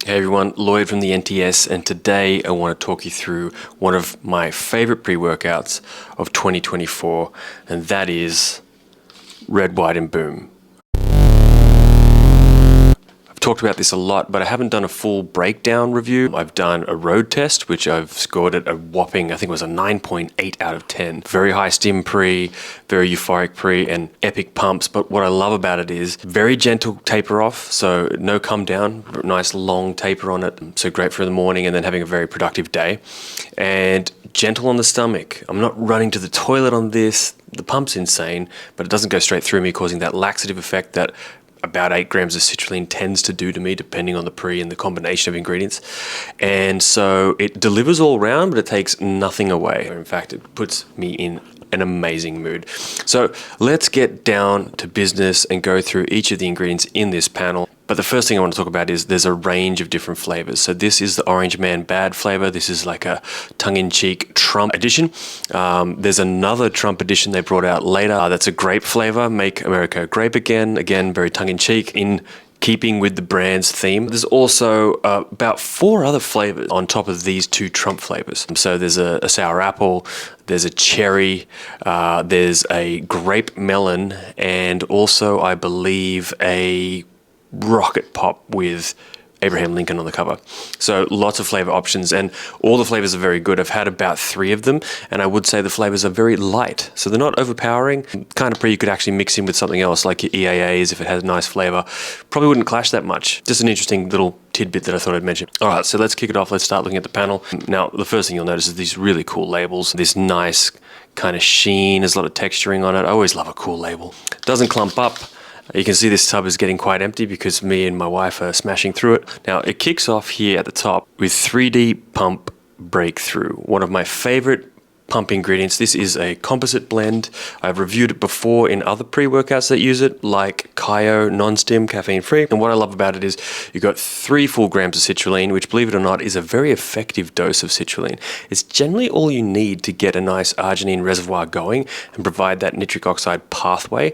Hey everyone, Lloyd from the NTS, and today I want to talk you through one of my favorite pre-workouts of 2024, and that is Red, White and Boom. I've talked about this a lot, but I haven't done a full breakdown review. I've done a road test, which I've scored at a whopping, I think it was a 9.8 out of 10. Very high stim pre, very euphoric pre, and epic pumps. But what I love about it is very gentle taper off, so no come down, nice long taper on it. So great for the morning and then having a very productive day. And gentle on the stomach. I'm not running to the toilet on this. The pump's insane, but it doesn't go straight through me, causing that laxative effect that about 8 grams of citrulline tends to do to me, depending on the pre and the combination of ingredients. And so it delivers all around, but it takes nothing away. In fact, it puts me in an amazing mood. So let's get down to business and go through each of the ingredients in this panel. But the first thing I want to talk about is there's a range of different flavors. So this is the Orange Man Bad flavor. This is like a tongue-in-cheek Trump edition. There's another Trump edition they brought out later. That's a grape flavor, Make America Grape Again. Again, very tongue-in-cheek in keeping with the brand's theme. There's also about 4 other flavors on top of these 2 Trump flavors. So there's a sour apple, there's a cherry, there's a grape melon, and also I believe a rocket pop with Abraham Lincoln on the cover. So lots of flavor options, and all the flavors are very good. I've had about 3 of them, and I would say the flavors are very light. So they're not overpowering. Kind of pre you could actually mix in with something else, like your EAAs if it has a nice flavor. Probably wouldn't clash that much. Just an interesting little tidbit that I thought I'd mention. All right, so let's kick it off. Let's start looking at the panel. Now, the first thing you'll notice is these really cool labels. This nice kind of sheen. There's a lot of texturing on it. I always love a cool label. Doesn't clump up. You can see this tub is getting quite empty because me and my wife are smashing through it. Now, it kicks off here at the top with 3D Pump Breakthrough, one of my favorite pump ingredients. This is a composite blend. I've reviewed it before in other pre-workouts that use it, like Kyo non-stim, caffeine-free. And what I love about it is you've got 3 full grams of citrulline, which, believe it or not, is a very effective dose of citrulline. It's generally all you need to get a nice arginine reservoir going and provide that nitric oxide pathway.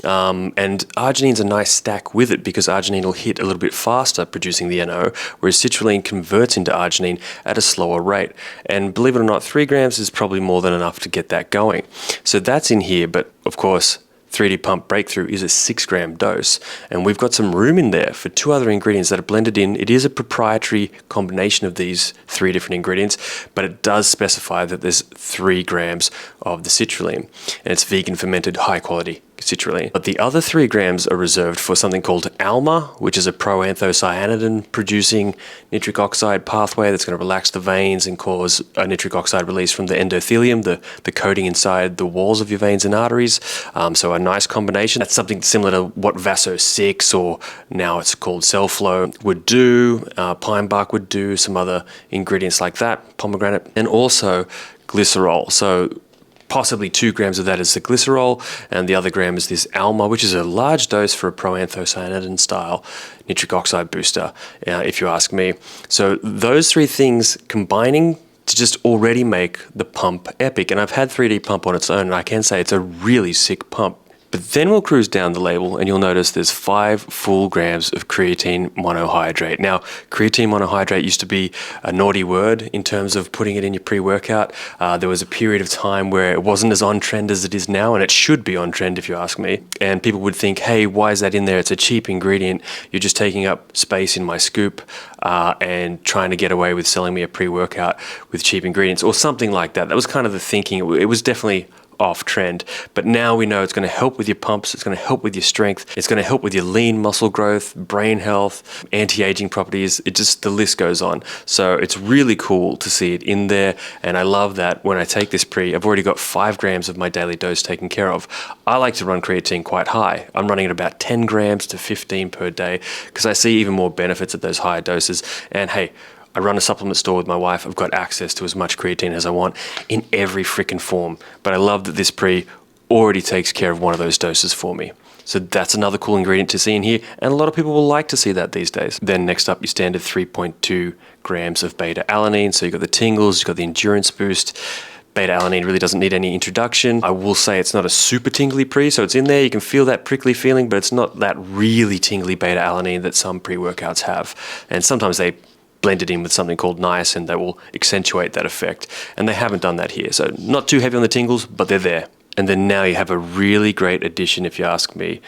And arginine's a nice stack with it because arginine will hit a little bit faster producing the NO, whereas citrulline converts into arginine at a slower rate. And believe it or not, 3 grams is probably more than enough to get that going. So that's in here, but of course 3D Pump Breakthrough is a 6-gram dose, and we've got some room in there for 2 other ingredients that are blended in. It is a proprietary combination of these 3 different ingredients, but it does specify that there's 3 grams of the citrulline, and it's vegan fermented high quality citrulline. But the other 3 grams are reserved for something called ALMA, which is a proanthocyanidin producing nitric oxide pathway that's going to relax the veins and cause a nitric oxide release from the endothelium, the coating inside the walls of your veins and arteries. So a nice combination. That's something similar to what Vaso 6, or now it's called Cell Flow, would do. Pine bark would do, some other ingredients like that, pomegranate, and also glycerol. So possibly 2 grams of that is the glycerol, and the other gram is this ALMA, which is a large dose for a proanthocyanidin style nitric oxide booster, if you ask me. So those 3 things combining to just already make the pump epic. And I've had 3D Pump on its own, and I can say it's a really sick pump. But then we'll cruise down the label and you'll notice there's 5 full grams of creatine monohydrate. Now, creatine monohydrate used to be a naughty word in terms of putting it in your pre-workout. There was a period of time where it wasn't as on trend as it is now, and it should be on trend if you ask me. And people would think, hey, why is that in there? It's a cheap ingredient. You're just taking up space in my scoop and trying to get away with selling me a pre-workout with cheap ingredients or something like that. That was kind of the thinking. It was definitely off trend, but now we know it's going to help with your pumps, it's going to help with your strength, it's going to help with your lean muscle growth, brain health, anti-aging properties. It just, the list goes on. So it's really cool to see it in there, and I love that when I take this pre, I've already got 5 grams of my daily dose taken care of. I like to run creatine quite high. I'm running at about 10 grams to 15 per day because I see even more benefits at those higher doses. And hey, I run a supplement store with my wife. I've got access to as much creatine as I want in every freaking form. But I love that this pre already takes care of one of those doses for me. So that's another cool ingredient to see in here, and a lot of people will like to see that these days. Then next up, your standard 3.2 grams of beta-alanine. So you've got the tingles, you've got the endurance boost, Beta-alanine really doesn't need any introduction. I will say it's not a super tingly pre, so it's in there. You can feel that prickly feeling, but it's not that really tingly beta-alanine that some pre-workouts have. And sometimes they blend it in with something called niacin that will accentuate that effect. And they haven't done that here. So not too heavy on the tingles, but they're there. And then now you have a really great addition, if you ask me.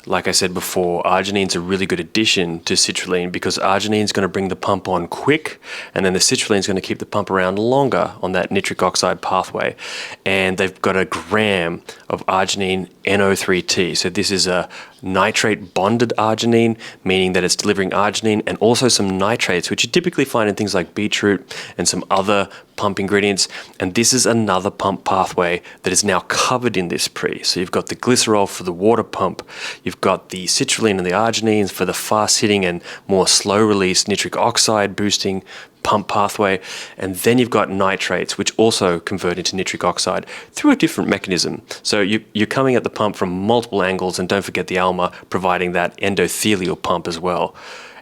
Like I said before, arginine's a really good addition to citrulline because arginine's going to bring the pump on quick, and then the citrulline's going to keep the pump around longer on that nitric oxide pathway. And they've got a gram of arginine NO3T. So this is a nitrate bonded arginine, meaning that it's delivering arginine and also some nitrates, which you typically find in things like beetroot and some other pump ingredients. And this is another pump pathway that is now covered in this pre. So you've got the glycerol for the water pump, you've got the citrulline and the arginines for the fast hitting and more slow release nitric oxide boosting pump pathway, and then you've got nitrates, which also convert into nitric oxide through a different mechanism. So you're coming at the pump from multiple angles, and don't forget the ALMA providing that endothelial pump as well.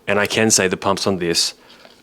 And I can say the pumps on this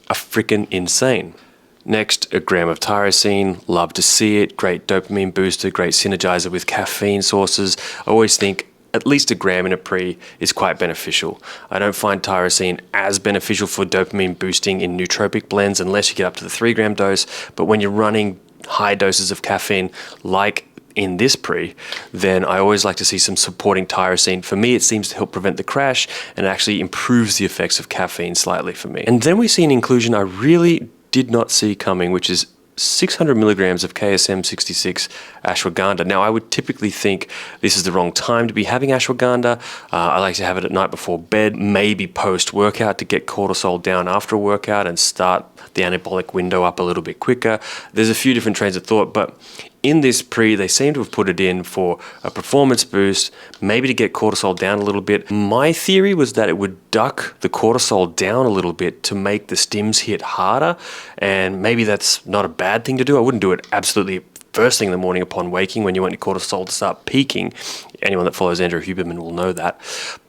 are freaking insane. Next, a gram of tyrosine, love to see it, great dopamine booster, great synergizer with caffeine sources. I always think at least a gram in a pre is quite beneficial. I don't find tyrosine as beneficial for dopamine boosting in nootropic blends unless you get up to the 3-gram dose, but when you're running high doses of caffeine like in this pre, then I always like to see some supporting tyrosine. For me, it seems to help prevent the crash and actually improves the effects of caffeine slightly for me. And then we see an inclusion I really did not see coming, which is 600 milligrams of KSM-66 ashwagandha. Now, I would typically think this is the wrong time to be having ashwagandha. I like to have it at night before bed, maybe post-workout to get cortisol down after a workout and start the anabolic window up a little bit quicker. There's a few different trains of thought, but in this pre, they seem to have put it in for a performance boost, maybe to get cortisol down a little bit. My theory was that it would duck the cortisol down a little bit to make the stims hit harder, and maybe that's not a bad thing to do. I wouldn't do it absolutely first thing in the morning upon waking when you want your cortisol to start peaking. Anyone that follows Andrew Huberman will know that.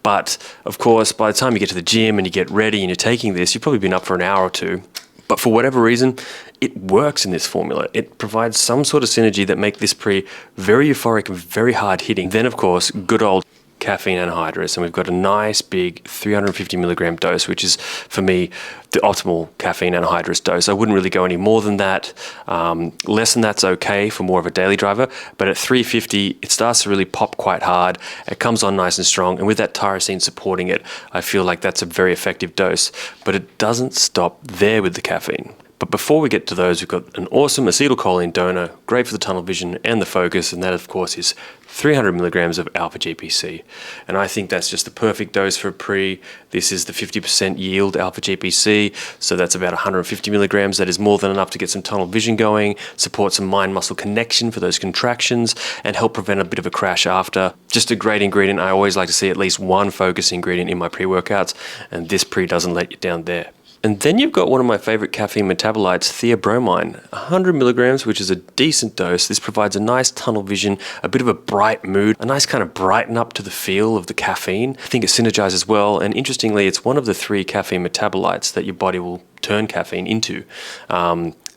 But of course, by the time you get to the gym and you get ready and you're taking this, you've probably been up for an hour or two. But for whatever reason, it works in this formula. It provides some sort of synergy that make this pre very euphoric and very hard hitting. Then of course, good old caffeine anhydrous, and we've got a nice big 350 milligram dose, which is for me the optimal caffeine anhydrous dose. I wouldn't really go any more than that. Less than that's okay for more of a daily driver, but at 350 it starts to really pop quite hard. It comes on nice and strong, and with that tyrosine supporting it, I feel like that's a very effective dose. But it doesn't stop there with the caffeine. But before we get to those, we've got an awesome acetylcholine donor, great for the tunnel vision and the focus, and that of course is 300 milligrams of alpha GPC. And I think that's just the perfect dose for a pre. This is the 50% yield alpha GPC, so that's about 150 milligrams. That is more than enough to get some tunnel vision going, support some mind-muscle connection for those contractions, and help prevent a bit of a crash after. Just a great ingredient. I always like to see at least one focus ingredient in my pre-workouts, and this pre doesn't let you down there. And then you've got one of my favorite caffeine metabolites, theobromine, 100 milligrams, which is a decent dose. This provides a nice tunnel vision, a bit of a bright mood, a nice kind of brighten up to the feel of the caffeine. I think it synergizes well, and interestingly, it's one of the 3 caffeine metabolites that your body will turn caffeine into.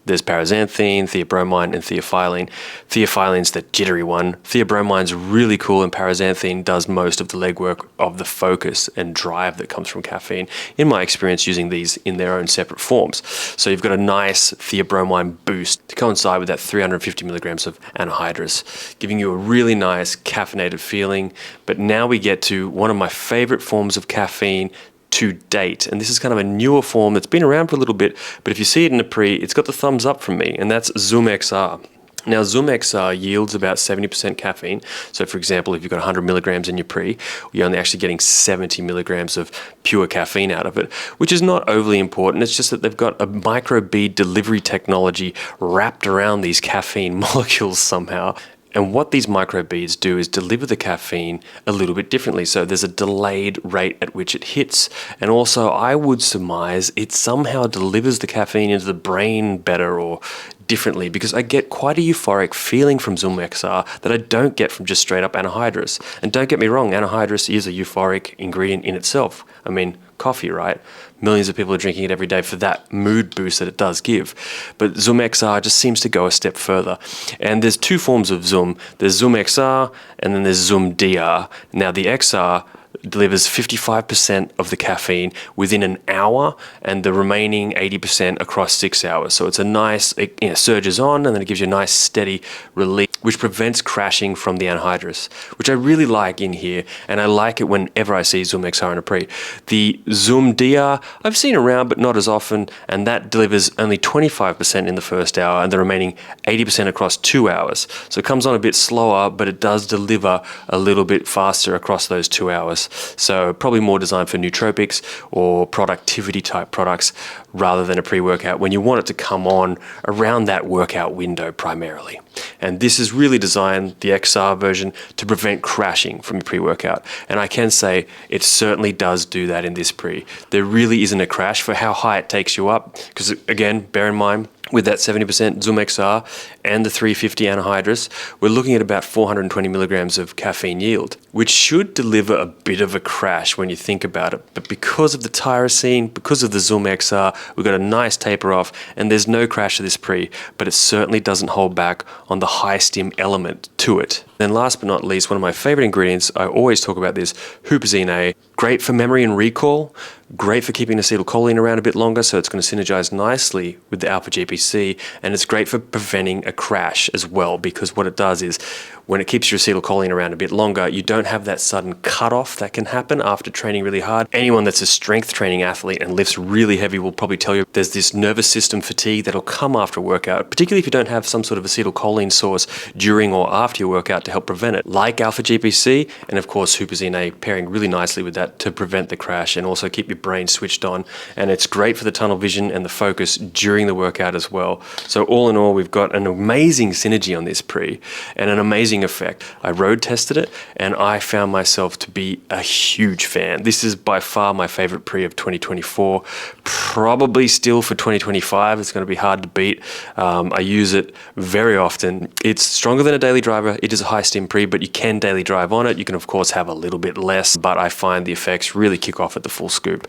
There's paraxanthine, theobromine, and theophylline. Theophyline's the jittery one. Theobromine's really cool, and paraxanthine does most of the legwork of the focus and drive that comes from caffeine, in my experience using these in their own separate forms. So you've got a nice theobromine boost to coincide with that 350 milligrams of anhydrous, giving you a really nice caffeinated feeling. But now we get to one of my favorite forms of caffeine to date, and this is kind of a newer form that's been around for a little bit, but if you see it in a pre, it's got the thumbs up from me, and that's Zoom XR. Now, Zoom XR yields about 70% caffeine. So, for example, if you've got 100 milligrams in your pre, you're only actually getting 70 milligrams of pure caffeine out of it, which is not overly important. It's just that they've got a microbead delivery technology wrapped around these caffeine molecules somehow. And what these microbeads do is deliver the caffeine a little bit differently. So there's a delayed rate at which it hits. And also, I would surmise it somehow delivers the caffeine into the brain better or differently because I get quite a euphoric feeling from Zoom XR that I don't get from just straight up anhydrous. And don't get me wrong, anhydrous is a euphoric ingredient in itself. I mean, coffee, right? Millions of people are drinking it every day for that mood boost that it does give. But Zoom XR just seems to go a step further. And there's two forms of Zoom. There's Zoom XR and then there's Zoom DR. Now the XR delivers 55% of the caffeine within an hour and the remaining 80% across 6 hours. So it's a nice, it surges on and then it gives you a nice steady release, which prevents crashing from the anhydrous, which I really like in here. And I like it whenever I see Zoom XR in a pre. The Zoom DR, I've seen around, but not as often. And that delivers only 25% in the first hour and the remaining 80% across 2 hours. So it comes on a bit slower, but it does deliver a little bit faster across those 2 hours. So probably more designed for nootropics or productivity type products rather than a pre-workout when you want it to come on around that workout window primarily. And this is really designed, the XR version, to prevent crashing from your pre-workout. And I can say it certainly does do that in this pre. There really isn't a crash for how high it takes you up. Because again, bear in mind, with that 70% Zoom XR and the 350 anhydrous, we're looking at about 420 milligrams of caffeine yield, which should deliver a bit of a crash when you think about it. But because of the tyrosine, because of the Zoom XR, we've got a nice taper off and there's no crash to this pre, but it certainly doesn't hold back on the high stim element to it. Then last but not least, one of my favorite ingredients, I always talk about this, huperzine A. Great for memory and recall, great for keeping acetylcholine around a bit longer, so it's going to synergize nicely with the alpha GPC, and it's great for preventing a crash as well, because what it does is when it keeps your acetylcholine around a bit longer, you don't have that sudden cutoff that can happen after training really hard. Anyone that's a strength training athlete and lifts really heavy will probably tell you there's this nervous system fatigue that'll come after a workout, particularly if you don't have some sort of acetylcholine source during or after your workout to help prevent it, like alpha GPC, and of course huperzine A pairing really nicely with that to prevent the crash and also keep your brain switched on. And it's great for the tunnel vision and the focus during the workout as well. So all in all, we've got an amazing synergy on this pre and an amazing effect. I road tested it and I found myself to be a huge fan. This is by far my favorite pre of 2024, probably still for 2025. It's going to be hard to beat. I use it very often. It's stronger than a daily driver. It is a high stim pre, but you can daily drive on it. You can of course have a little bit less, but I find the effects really kick off at the full scoop.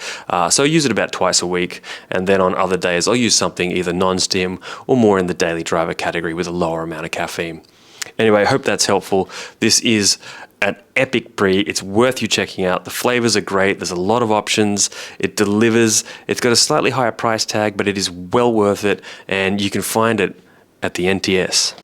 So I use it about twice a week, and then on other days I'll use something either non-stim or more in the daily driver category with a lower amount of caffeine. Anyway, I hope that's helpful. This is an epic pre. It's worth you checking out. The flavors are great. There's a lot of options. It delivers. It's got a slightly higher price tag, but it is well worth it, and you can find it at the NTS.